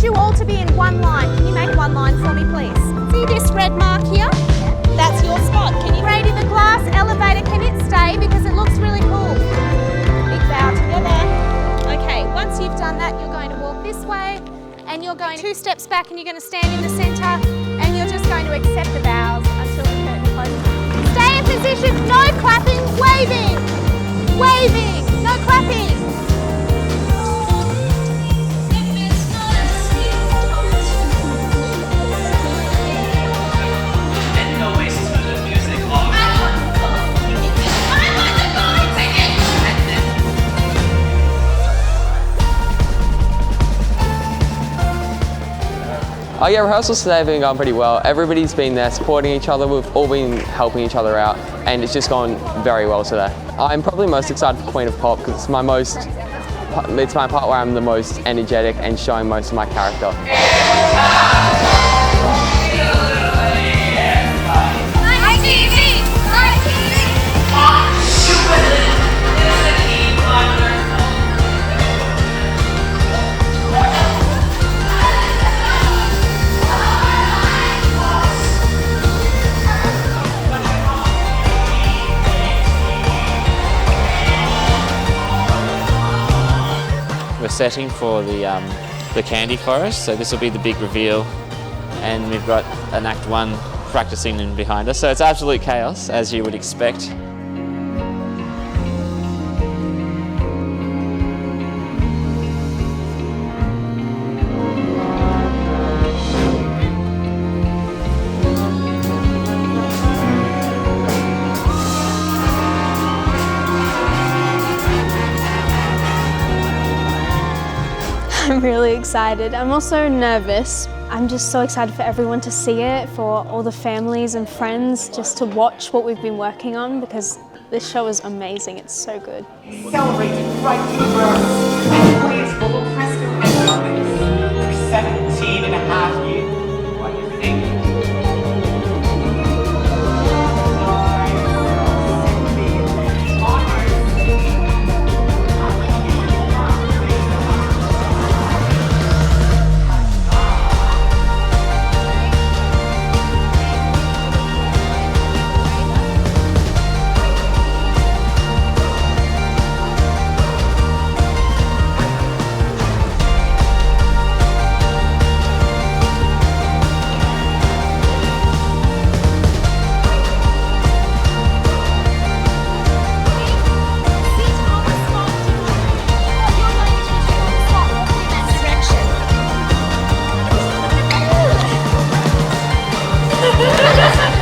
you all to be in one line. Can you make one line for me, please? See this red mark here? That's your spot. Can you grade in the glass elevator? Can it stay? Because it looks really cool. Big bow together. Okay, once you've done that, you're going to walk this way and you're going 2 steps back and you're going to stand in the centre and you're just going to accept the bows until the curtain closes. Stay in position, no clapping, waving. Waving, no clapping. Oh yeah, rehearsals today have been going pretty well. Everybody's been there supporting each other. We've all been helping each other out and it's just gone very well today. I'm probably most excited for Queen of Pop because it's my part where I'm the most energetic and showing most of my character. We're setting for the candy chorus, so this will be the big reveal, and we've got an Act 1 practicing in behind us, so it's absolute chaos, as you would expect. I'm really excited. I'm also nervous. I'm just so excited for everyone to see it, for all the families and friends just to watch what we've been working on because this show is amazing. It's so good. Celebrated right through birth and please bubble fresco economics for 17 and a half years. What do you think? Ha ha ha!